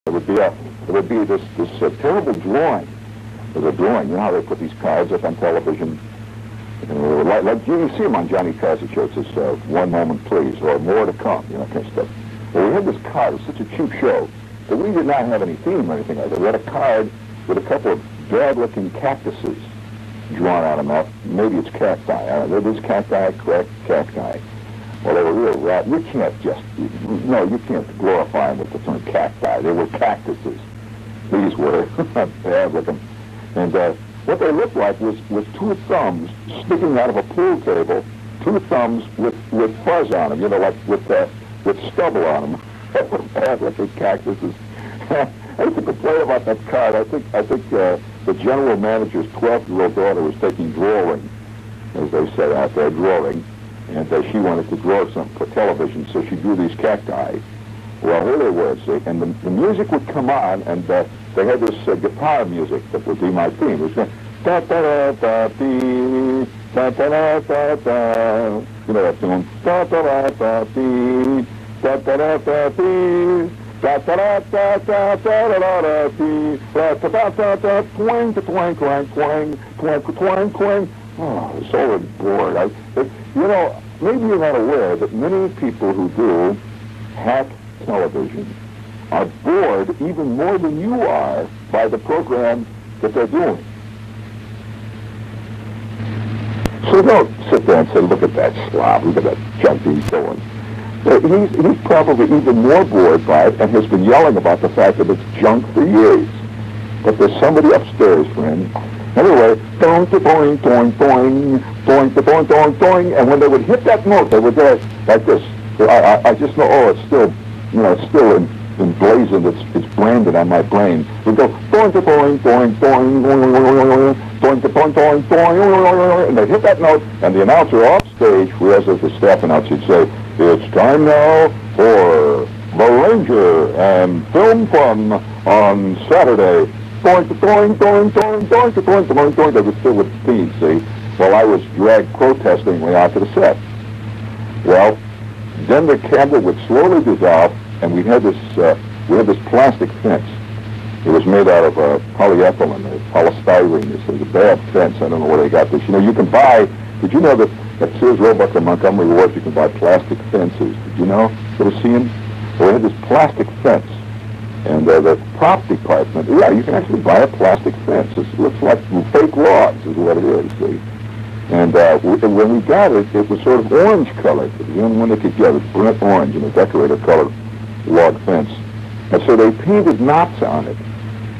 It would be this terrible drawing. There's a drawing. You know how they put these cards up on television? Like you see them on Johnny Carson shows. It's 1 moment please, or more to come, you know, kind of stuff. Well, we had this card. It was such a cheap show that we did not have any theme or anything like that. We had a card with a couple of bad-looking cactuses drawn on them. Maybe it's cacti. I don't know. There's cacti, correct? Cacti. Well, they were real rat. You can't glorify them with the term cacti. They were cactuses. These were bad-looking. And what they looked like was 2 thumbs sticking out of a pool table, 2 thumbs with fuzz on them, you know, like with stubble on them. They were bad-looking cactuses. I used to complain about that card. I think the general manager's 12-year-old daughter was taking drawing, as they say out there, drawing, and she wanted to draw something for television, so she drew these cacti. Well, here they were, see, and the music would come on, and they had this guitar music that would be my theme. It was going, da da da da dee, da da da da da. You know that tune? Da da da da dee, da da da da dee, da da da da da da da da dee, da da da da da, twang, twang, twang, twang, twang, twang, twang. Oh, I was so bored. You know, maybe you're not aware that many people who do hack television are bored even more than you are by the program that they're doing. So don't sit there and say, look at that slob, look at that junk he's doing. He's probably even more bored by it and has been yelling about the fact that it's junk for years. But there's somebody upstairs, friend. Anyway, boing, boing, boing, boing, boing, boing, boing, boing, and when they would hit that note, they would go like this. I just know, oh, it's still, you know, it's still emblazoned, it's branded on my brain. We'd go boing, boing, boing, boing, boing, boing, boing, boing, boing, boing, and they'd hit that note, and the announcer off stage, whereas as the staff announcer, would say, it's time now for The Ranger and Film Fun on Saturday. Boing, boing, boing, boing, boing, boing, boing, boing. They would still with speed, see, while I was dragged protestingly out to the set. Well, then the camera would slowly dissolve, and we had this plastic fence. It was made out of polyethylene or polystyrene. This was a bad fence. I don't know where they got this. You know, you can buy. Did you know that at Sears Roebuck and Montgomery Ward you can buy plastic fences? Did you know? Ever see them? Well, we had this plastic fence. And the prop department, yeah, you can actually buy a plastic fence. It looks like fake logs is what it is, see. And when we got it, it was sort of orange colored. It was the only one they could get. It was burnt orange and a decorator colored log fence. And so they painted knots on it.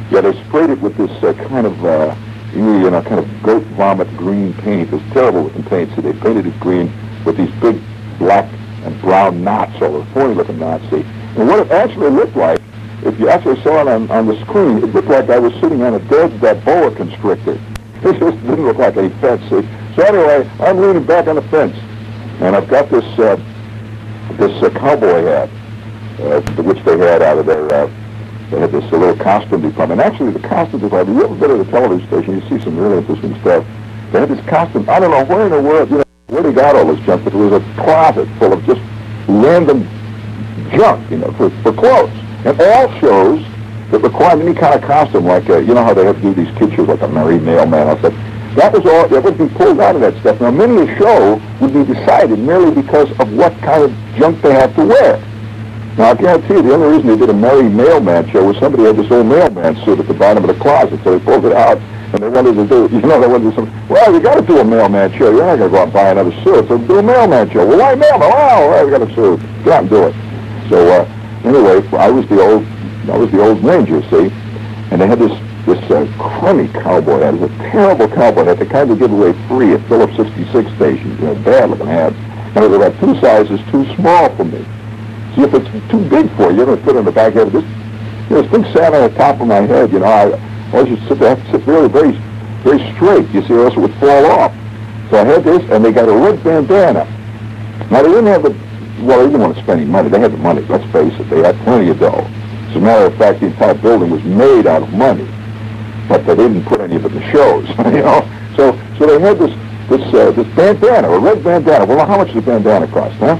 Yeah, they sprayed it with this kind of goat vomit green paint. It was terrible looking paint. So they painted it green with these big black and brown knots, all the funny looking knots, see. And what it actually looked like, if you actually saw it on the screen, it looked like I was sitting on a dead boa constrictor. It just didn't look like any fence, see. So anyway, I'm leaning back on the fence, and I've got this cowboy hat, which they had out of their, they had this little costume department. Actually, the costume department, you ever been to the television station, you see some really interesting stuff. They had this costume, I don't know where in the world, you know, where they got all this junk, but it was a closet full of just random junk, you know, for clothes. And all shows that required any kind of costume, like, you know how they have to do these kid shows, like a Merry Mailman or something. That was all, that would be pulled out of that stuff. Now, many a show would be decided merely because of what kind of junk they had to wear. Now, I guarantee you, the only reason they did a Merry Mailman show was somebody had this old mailman suit at the bottom of the closet, so they pulled it out, and they wanted to do, you know, they wanted to do something. Well, you got to do a mailman show. You're not going to go out and buy another suit, so do a mailman show. Well, why mailman? Well, we got a suit. Go out and do it. So, anyway, I was the old ranger, see, and they had this crummy cowboy hat. It was a terrible cowboy hat. They kind of give away free at Phillips 66 stations, you know, bad-looking hats. And it was about 2 sizes too small for me. See, if it's too big for you, you're going to put it on the back head of this. You know, this thing sat on the top of my head, you know. I always used to sit there, have to sit really very, very straight, you see, or else it would fall off. So I had this, and they got a red bandana. Now, they didn't have the, well, they didn't want to spend any money. They had the money, let's face it. They had plenty of dough. As a matter of fact, the entire building was made out of money. But they didn't put any of it in the shows, you know. So they had this bandana, a red bandana. Well, how much does a bandana cost, huh?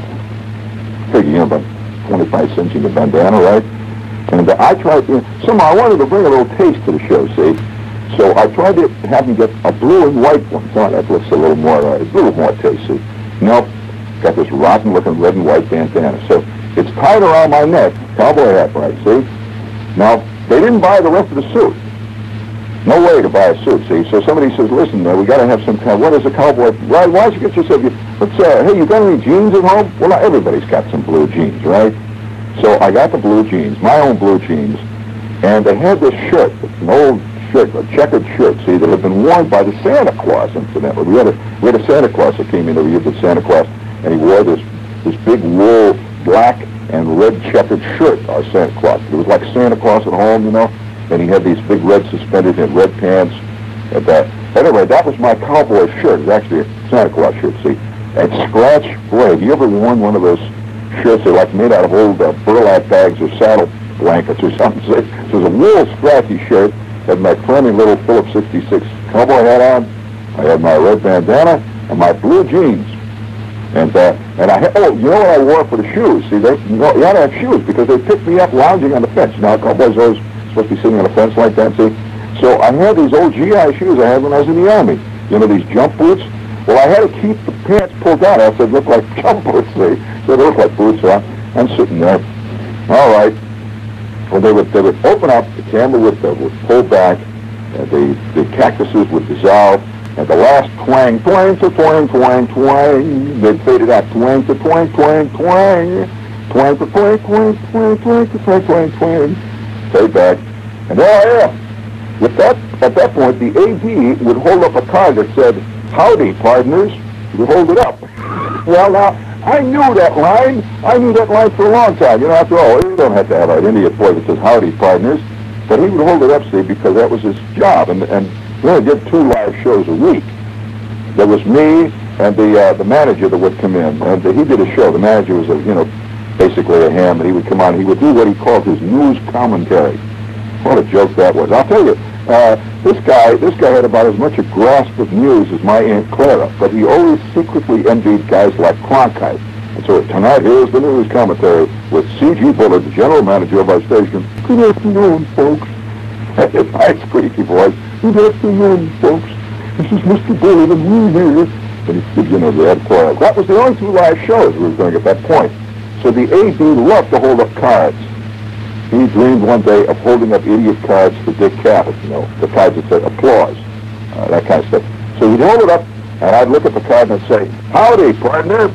Figure, you know, about 25 cents in the bandana, right? And And I tried, somehow I wanted to bring a little taste to the show, see? So I tried to have him get a blue and white one. Oh, that looks a little more tasty. Nope, got this rotten-looking red and white bandana. So it's tied around my neck, cowboy hat, right, see? Now, they didn't buy the rest of the suit. No way to buy a suit, see? So somebody says, listen, we got to have some kind of, what is a cowboy? Why don't you get yourself, hey, you got any jeans at home? Well, not everybody's got some blue jeans, right? So I got the blue jeans, my own blue jeans, and they had this shirt. It's an old shirt, a checkered shirt, see, that had been worn by the Santa Claus, incidentally. We had a Santa Claus that came in every year, the Santa Claus, and he wore this big wool, black and red checkered shirt, our Santa Claus. It was like Santa Claus at home, you know, and he had these big red suspenders and red pants. And anyway, that was my cowboy shirt. It was actually a Santa Claus shirt, see. And scratch, boy, have you ever worn one of those shirts that are like made out of old burlap bags or saddle blankets or something? So it was a wool scratchy shirt. Had my crummy little Phillips 66 cowboy hat on. I had my red bandana and my blue jeans. And I had, you know what I wore for the shoes? See, you had to have shoes because they picked me up lounging on the fence. Now, cowboys are always supposed to be sitting on a fence like that, see? So I had these old GI shoes I had when I was in the Army. You know, these jump boots? Well, I had to keep the pants pulled down, else they'd look like jump boots, see? So they look like boots, so I'm sitting there. All right. Well, they would open up, the camera would pull back, and the cactuses would dissolve, and the last twang, twang to twang, twang, twang, they'd fade it out, twang to twang, twang, twang, twang to twang, twang, twang, twang to twang, twang, twang, fade back, and there I am. At that point, the AD would hold up a card that said, "Howdy, partners." He would hold it up. Well, now, I knew that line. I knew that line for a long time. You know, after all, you don't have to have an Indian boy that says, "Howdy, partners." But he would hold it up, see, because that was his job. And we only did 2 live shows a week. There was me and the manager that would come in. And he did a show. The manager was, basically a ham. And he would come on. He would do what he called his news commentary. What a joke that was. I'll tell you, this guy had about as much a grasp of news as my Aunt Clara, but he always secretly envied guys like Cronkite. And so tonight, here's the news commentary with C.G. Bullard, the general manager of our station. Good afternoon, folks. His nice squeaky voice. Good afternoon, folks. This is Mr. Bullard, and we're here. And he said, they had choir. That was the only 2 live shows we were doing at that point. So the AD loved to hold up cards. He dreamed one day of holding up idiot cards for Dick Cavett, the cards that said applause, that kind of stuff. So he'd hold it up, and I'd look at the card and I'd say, "Howdy, partner."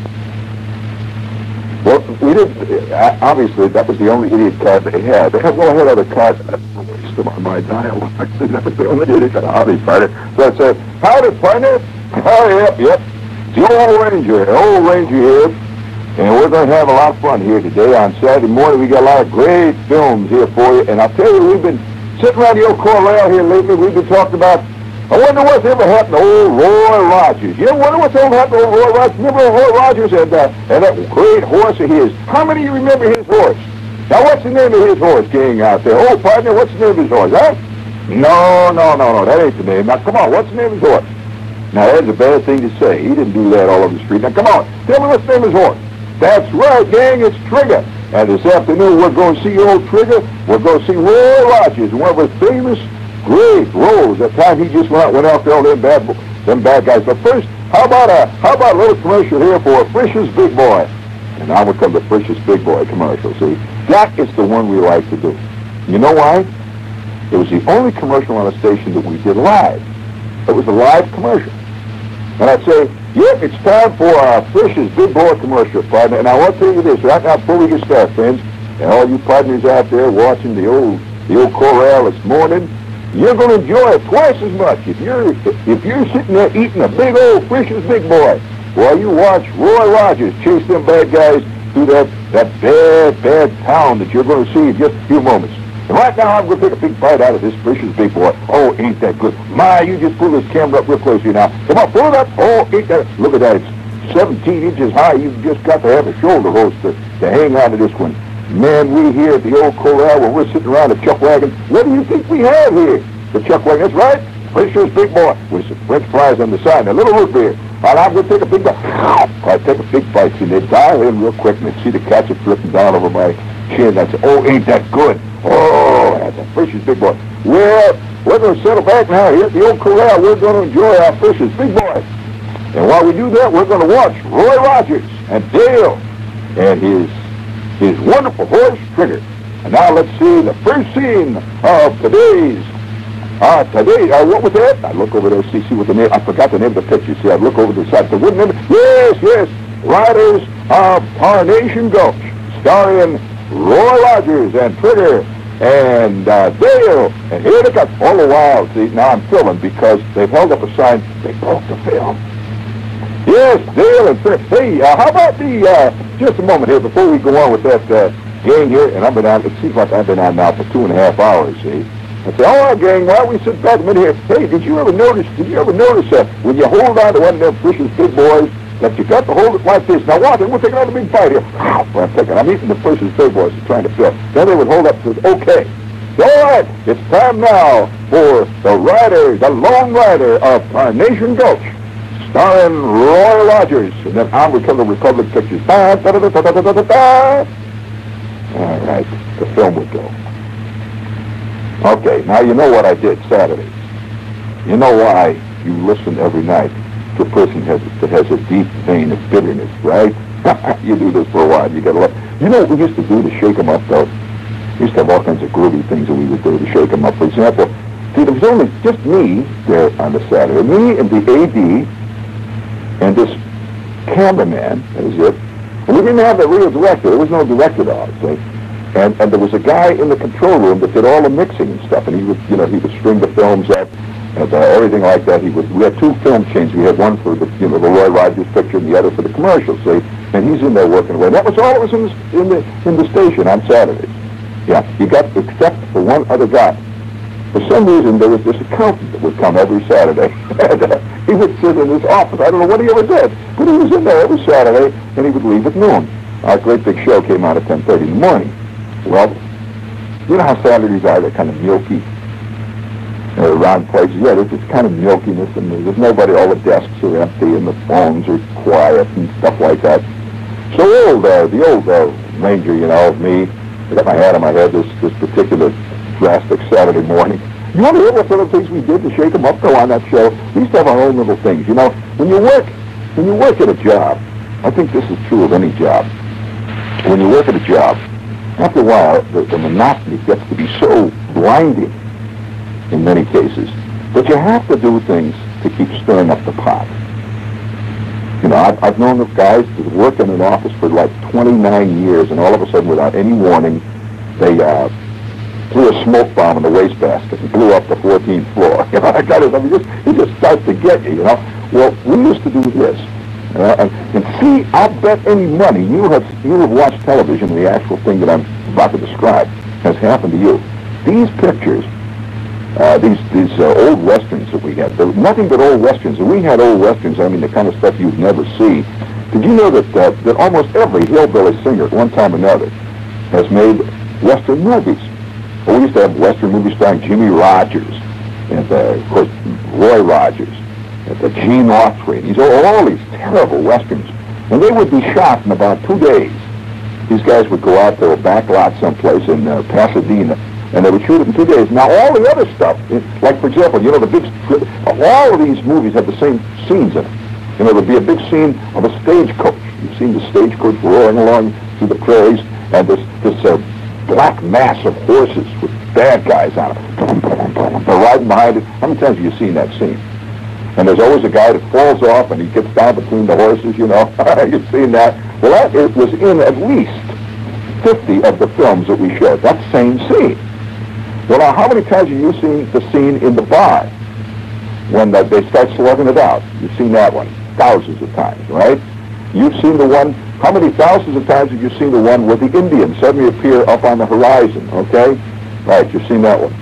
Well, we didn't, obviously, that was the only idiot card they had. They had other cards. I waste them on my dialogue. That was the only idiot card. Howdy, partner. So I'd say, "Howdy, partner." "Oh, yep. It's the old Ranger here. And we're going to have a lot of fun here today. On Saturday morning, we got a lot of great films here for you. And I'll tell you, we've been sitting around the old corral here lately. We've been talking about, I wonder what's ever happened to old Roy Rogers. You ever wonder what's ever happened to old Roy Rogers? Remember Roy Rogers and that great horse of his? How many of you remember his horse? Now, what's the name of his horse, gang out there? Oh, partner, what's the name of his horse, huh? No, that ain't the name. Now, come on, what's the name of his horse? Now, that's a bad thing to say. He didn't do that all over the street. Now, come on, tell me what's the name of his horse. That's right, gang, it's Trigger. And this afternoon, we're going to see old Trigger. We're going to see Roy Rogers, one of his famous great roles. That time he just went after all them bad guys. But first, how about a little commercial here for Frisch's Big Boy? And now will come the Frisch's Big Boy commercial, see? That is the one we like to do. You know why? It was the only commercial on the station that we did live. It was a live commercial. And I'd say, yep, it's time for Frisch's Big Boy commercial, partner. And I want to tell you this, right now, before we get started, friends, and all you partners out there watching the old corral this morning, you're going to enjoy it twice as much if you're sitting there eating a big old Frisch's Big Boy while you watch Roy Rogers chase them bad guys through that bad town that you're going to see in just a few moments. And right now, I'm going to take a big bite out of this Frisch's Big Boy. Oh, ain't that good. My, you just pull this camera up real close here now. Come on, pull it up. Oh, ain't that... Look at that. It's 17 inches high. You've just got to have a shoulder host to hang on to this one. Man, we here at the old corral, when we're sitting around the chuck wagon, what do you think we have here? The chuck wagon. That's right. Frisch's Big Boy with some French fries on the side and a little root beer. All right, I'm going to take a big bite. I take a big bite. See, they dial in real quick and they see the ketchup dripping down over my chin. I say, oh, ain't that good. Oh, the fish is big boy. Well, we're going to settle back now here at the old corral. We're going to enjoy our fishes, big boy. And while we do that, we're going to watch Roy Rogers and Dale and his wonderful horse, Trigger. And now let's see the first scene of today's, what was that? I look over there, see what the name, I forgot the name of the picture. See, I look over the side. The wooden name, yes, Riders of Tarnation Gulch, starring Roy Rogers and Trigger and Dale. And here they come. All the while, see, now I'm filming because they've held up a sign. They broke the film. Yes, Dale and Trigger. Hey, how about just a moment here before we go on with that gang here, and I've been on, it seems like I've been on now for 2.5 hours, see? I say, all right, gang, why don't we sit back a minute here? Hey, did you ever notice when you hold on to one of them fish's big boys, that you got to hold it like this? Now watch it, we'll take another big bite here. I'm eating the fish's big boys and trying to fill. Then they would hold up and say, okay. All right, it's time now for the Lone Rider of Tarnation Gulch, starring Roy Rogers. And then on we come to Republic Pictures. All right, the film would go. Okay, now you know what I did Saturday. You know why you listen every night to a person that has a deep vein of bitterness, right? You do this for a while, you get a lot. You know what we used to do to shake them up, though? We used to have all kinds of groovy things that we would do to shake them up. For example, see, there was only just me there on the Saturday, me and the AD and this cameraman, that was it. And we didn't have a real director. There was no director at all, see? And there was a guy in the control room that did all the mixing and stuff, and he would string the films up and everything like that. We had 2 film chains. We had one for the Roy Rogers picture and the other for the commercial, see? And he's in there working away. And that was all that was in the station on Saturdays. Yeah, you got except for one other guy. For some reason, there was this accountant that would come every Saturday. And he would sit in his office. I don't know what he ever did, but he was in there every Saturday, and he would leave at noon. Our great big show came out at 10:30 in the morning. Well, you know how Saturdays are? They're kind of milky. Around places, yeah, there's this kind of milkiness, and there's nobody, all the desks are empty, and the phones are quiet, and stuff like that. So the old ranger, me, I got my hat on my head this particular drastic Saturday morning. You want to hear what some of the things we did to shake them up, though, on that show? We used to have our own little things. When you work at a job, I think this is true of any job. When you work at a job, after a while, the monotony gets to be so blinding in many cases that you have to do things to keep stirring up the pot. I've known of guys that work in an office for like 29 years, and all of a sudden, without any warning, they threw a smoke bomb in the wastebasket and blew up the 14th floor. That kind of stuff. It just starts to get you, Well, we used to do this. And see, I'll bet any money you have watched television, and the actual thing that I'm about to describe has happened to you. These pictures, these old westerns that we had, there was nothing but old westerns. And we had old westerns, I mean, the kind of stuff you'd never see. Did you know that almost every hillbilly singer at one time or another has made western movies? Well, we used to have western movies starring Jimmy Rogers, and of course, Roy Rogers, and Gene Autry. These are all these terrible westerns. And they would be shot in about 2 days. These guys would go out to a back lot someplace in Pasadena, and they would shoot it in 2 days. Now, all the other stuff, like, for example, all of these movies have the same scenes in them. There'd be a big scene of a stagecoach. You've seen the stagecoach roaring along through the prairies, and this black mass of horses with bad guys on them. They're riding behind it. How many times have you seen that scene? And there's always a guy that falls off and he gets down between the horses, You've seen that. Well, it was in at least 50 of the films that we showed. That same scene. Well, now, how many times have you seen the scene in the bar when they start slugging it out? You've seen that one thousands of times, right? You've seen the one, how many thousands of times have you seen the one where the Indians suddenly appear up on the horizon, okay? Right, you've seen that one.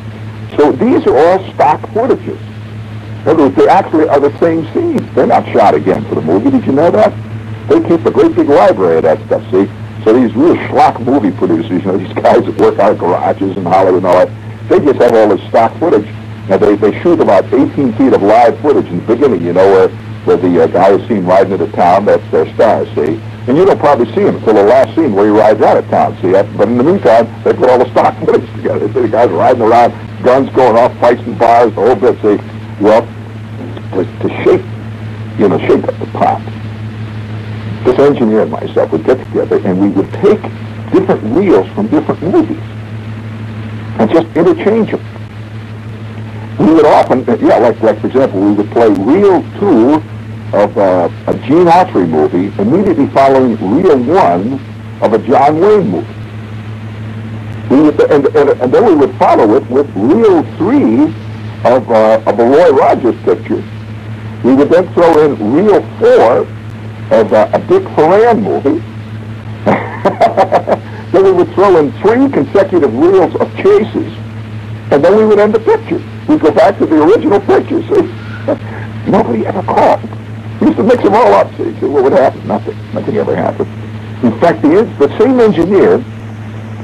So these are all stock footages. In other words, they actually are the same scenes. They're not shot again for the movie. Did you know that? They keep a great big library of that stuff, see? So these real schlock movie producers, these guys that work out of garages in Hollywood and all that, they just have all this stock footage. Now, they shoot about 18 feet of live footage in the beginning, where the guy is seen riding into town. That's their star, see? And you don't probably see him until the last scene where he rides out of town, see that? But in the meantime, they put all the stock footage together. They see the guys riding around, guns going off, fights in bars, the whole bit, see? Well, to shape up the plot, this engineer and myself would get together and we would take different reels from different movies and just interchange them. We would often, like for example, we would play reel 2 of a Gene Autry movie immediately following reel 1 of a John Wayne movie. And then we would follow it with reel 3 of a Roy Rogers picture. We would then throw in reel 4 of a Dick Foran movie. Then we would throw in 3 consecutive reels of chases, and then we would end the picture. We'd go back to the original picture, see? Nobody ever caught. We used to mix them all up, see what would happen? Nothing. Nothing ever happened. In fact, the same engineer,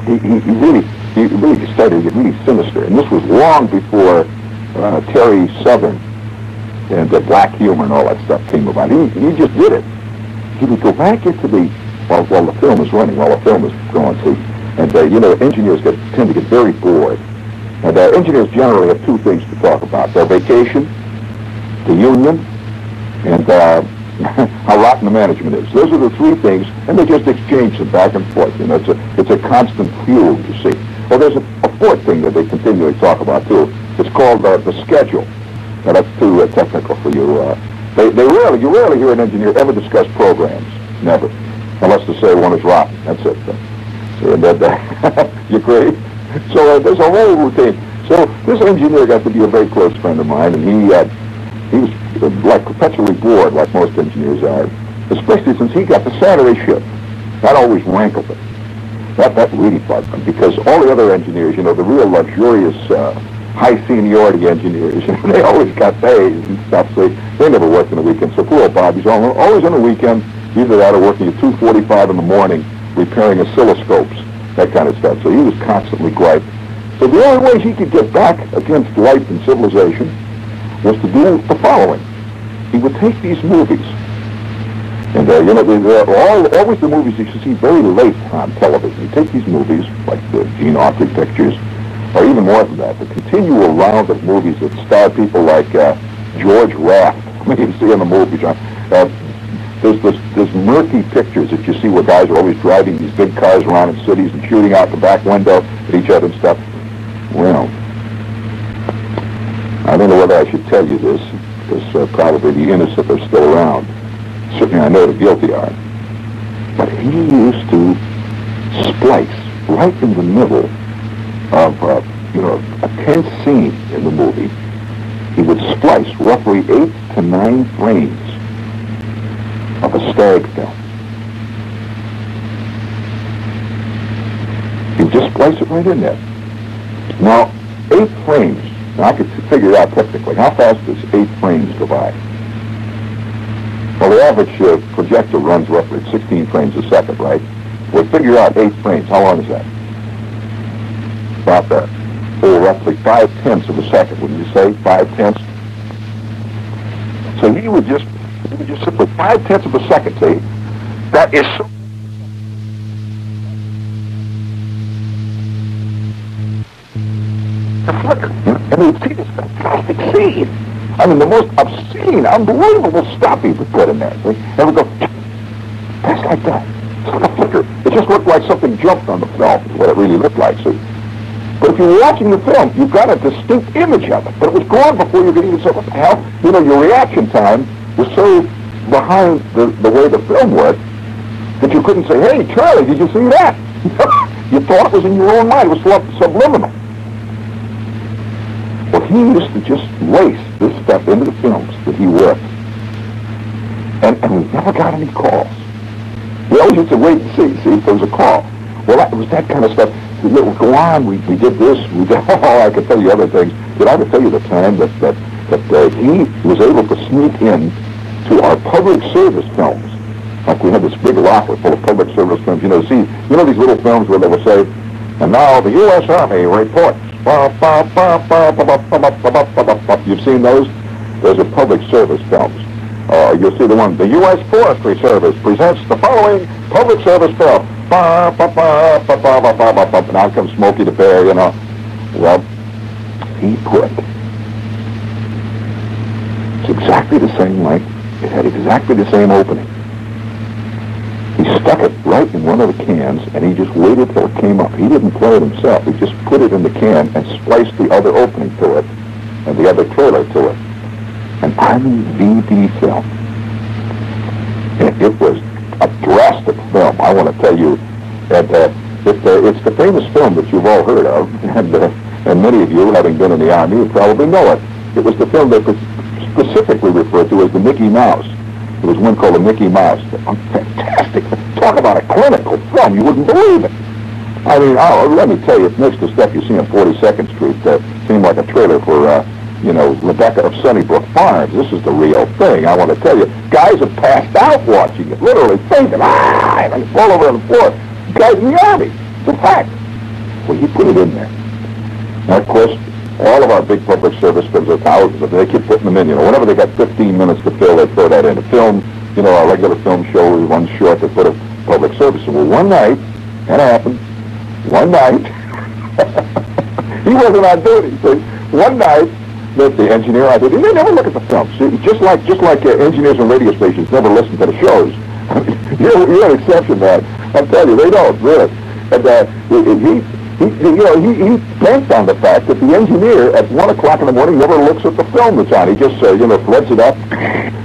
he really started to get really sinister, and this was long before Terry Southern and black humor and all that stuff came about. He just did it. He would go back into while the film is running, while the film is going, see, and engineers tend to get very bored. And engineers generally have 2 things to talk about: their vacation, the union, and how rotten the management is. Those are the 3 things, and they just exchange them back and forth. It's a constant feud, you see. Well, there's a 4th thing that they continually talk about too. It's called the schedule. Now, that's too technical for you. You rarely hear an engineer ever discuss programs. Never. Unless to say one is rotten. That's it. You agree? So there's a whole routine. So this engineer got to be a very close friend of mine, and he was like perpetually bored, like most engineers are, especially since he got the Saturday shift. That always rankled him. That really bugged him, because all the other engineers, the real luxurious, high seniority engineers, they always got days and stuff, so they never worked on the weekend. So poor Bob, he's always on the weekend, either that or working at 2:45 in the morning, repairing oscilloscopes, that kind of stuff. So he was constantly griped. So the only way he could get back against life and civilization was to do the following. He would take these movies, and they're always the movies you should see very late on television. You take these movies, like the Gene Autry pictures, or even more than that, the continual round of movies that star people like George Raft. I mean, you see in the movies, there's murky pictures that you see where guys are always driving these big cars around in cities and shooting out the back window at each other and stuff. Well, I don't know whether I should tell you this, because probably the innocent are still around. Certainly I know the guilty are. But he used to splice right in the middle of, a tense scene in the movie. He would splice roughly 8 to 9 frames of a stag film. He'd just splice it right in there. Now, 8 frames. Now, I could figure it out technically. How fast does 8 frames go by? Well, the average projector runs roughly 16 frames a second, right? We'll figure out 8 frames. How long is that? About that. So roughly 5/10 of a second, wouldn't you say? 5/10. So he would just simply 5/10 of a second, see? That is so... The flicker. And we'd see this fantastic scene. I mean, the most obscene, unbelievable stuff he would put in there, see? And we'd go, that's like that. It's like a flicker. It just looked like something jumped on the film, is what it really looked like, see? But if you were watching the film, you got a distinct image of it. But it was gone before you could even say, what the hell? Your reaction time was so behind the way the film worked that you couldn't say, hey, Charlie, did you see that? You thought it was in your own mind. It was subliminal. Well, he used to just lace this stuff into the films that he worked. And we never got any calls. We always used to wait and see if there was a call. Well, it was that kind of stuff. It would go on, we did this, we did, I could tell you other things. Did I ever tell you the time that he was able to sneak in to our public service films? Like we had this big locker full of public service films. These little films where they would say, and now the U.S. Army reports. You've seen those? Those are public service films. You'll see the one. The U.S. Forestry Service presents the following public service film. Ba, ba, ba, ba, ba, ba, ba, ba, ba. And out comes Smokey the Bear, you know. Well, he put. It's exactly the same like. It had exactly the same opening. He stuck it right in one of the cans, and he just waited till it came up. He didn't play it himself. He just put it in the can and spliced the other opening to it and the other trailer to it. And I mean VD film. And it was a drastic film, I want to tell you. And it's the famous film that you've all heard of, and many of you, having been in the Army, you probably know it. It was the film that was specifically referred to as the Mickey Mouse. There was one called the Mickey Mouse. Fantastic. Talk about a clinical film. You wouldn't believe it. I mean, let me tell you, it makes the stuff you see on 42nd Street seem like a trailer for, Rebecca of Sunnybrook Farms. This is the real thing. I want to tell you, guys have passed out watching it, literally fainting. And fall over on the floor. Guys in the Army. It's a fact. Well, you put it in there. Now, of course, all of our big public service films are thousands of them. They keep putting them in, whenever they got 15 minutes to fill, they throw that in. A film, our regular film show is one short, they put a public service. Well, one night, that happened, one night, he wasn't on duty, so one night, the engineer on duty, they never look at the film. See, just like engineers on radio stations never listen to the shows. You're an exception, man. I'm telling you, they don't, really. And he banked on the fact that the engineer at 1 o'clock in the morning never looks at the film that's on. He just, threads it up.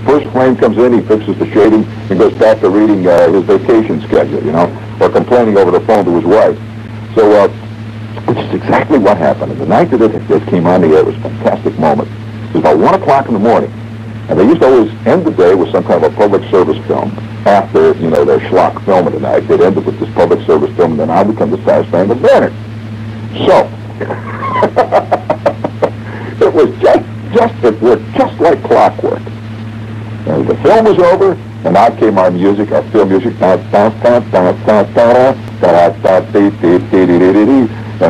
First frame comes in, he fixes the shading, and goes back to reading his vacation schedule, or complaining over the phone to his wife. So, which is exactly what happened. And the night that it came on the air, it was a fantastic moment. It was about 1 o'clock in the morning. And they used to always end the day with some kind of a public service film. After, their schlock film of the night, they'd end it with this public service film, and then I would come to Star Spangled Banner. So, it was it worked just like clockwork. And the film was over, and out came our music, our film music, and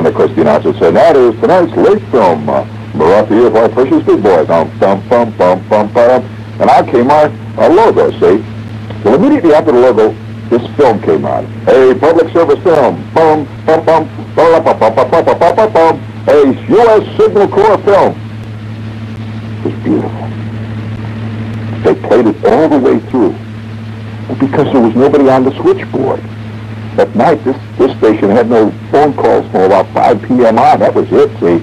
of course the announcer said, that is tonight's late film, brought to you by Precious Big Boys, and out came our logo, see? Well, immediately after the logo, this film came on. A public service film. Bum, bum, bum, bum, bum, bum, bum, bum, bum, bum, bum. A U.S. Signal Corps film. It was beautiful. They played it all the way through. And because there was nobody on the switchboard. At night, this station had no phone calls from about 5 p.m. on. That was it, see?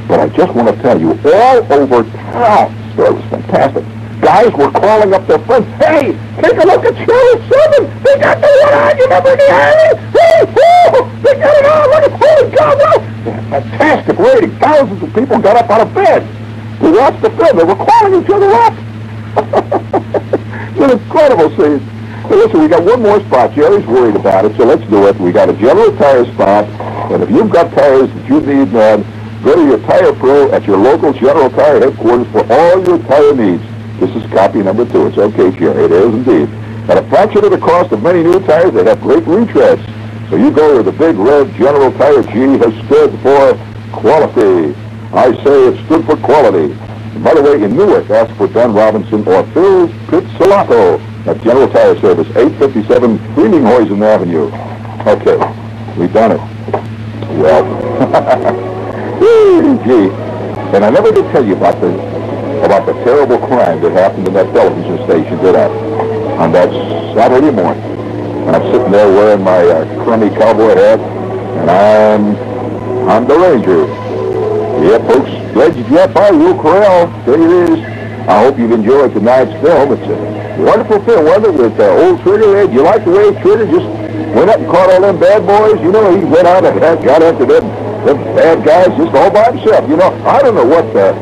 But I just want to tell you, all over town, it was fantastic. Guys were calling up their friends. Hey, take a look at Channel 7. They got the one on. You remember the Army? Hey, they got it on. Look at, holy God, wow. Fantastic rating. Thousands of people got up out of bed to watch the film. They were calling each other up. It's an incredible scene. Hey, listen, we got one more spot. Jerry's worried about it, so let's do it. We got a General Tire spot. And if you've got tires that you need, man, go to your Tire Pro at your local General Tire headquarters for all your tire needs. This is copy number 2. It's okay, Jerry. It is indeed. At a fraction of the cost of many new tires, they have great retreads. So you go where the big red General Tire G has stood for quality. I say it stood for quality. And by the way, in Newark, ask for Ben Robinson or Phil Pizzolato at General Tire Service, 857 Frelinghuysen Avenue. Okay, we've done it. Well, gee. And I never did tell you about the terrible crime that happened in that television station, did I? On that Saturday morning. And I'm sitting there wearing my crummy cowboy hat, and I'm the Ranger. Yeah, folks, glad you dropped by Will Corral. There it is. I hope you've enjoyed tonight's film. It's a wonderful film, wasn't it, with old Trigger Ed. You like the way Trigger just went up and caught all them bad boys? He went out and got after them bad guys just all by himself. I don't know what the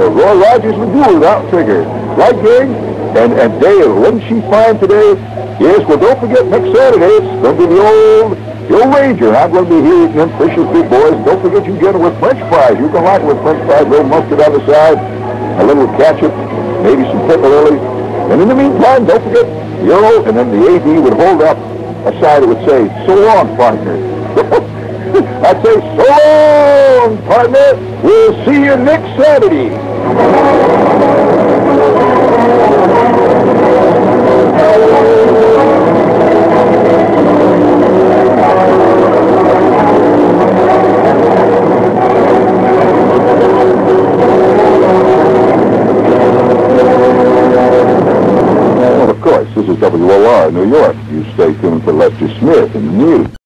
Roy Rogers would do without Trigger. Right, gang? And Dale, wasn't she fine today? Yes, well, don't forget next Saturday, it's going to be the old Ranger. I'm going to be here eating them Precious Big Boys. Don't forget you get it with French fries. You can like it with French fries, a little mustard on the side, a little ketchup, maybe some pepperoni. And in the meantime, don't forget, and then the AD would hold up a sign that would say, so long, partner. I'd say, so long, partner. We'll see you next Saturday. Well, of course, this is WOR, New York. You stay tuned for Lester Smith in the news.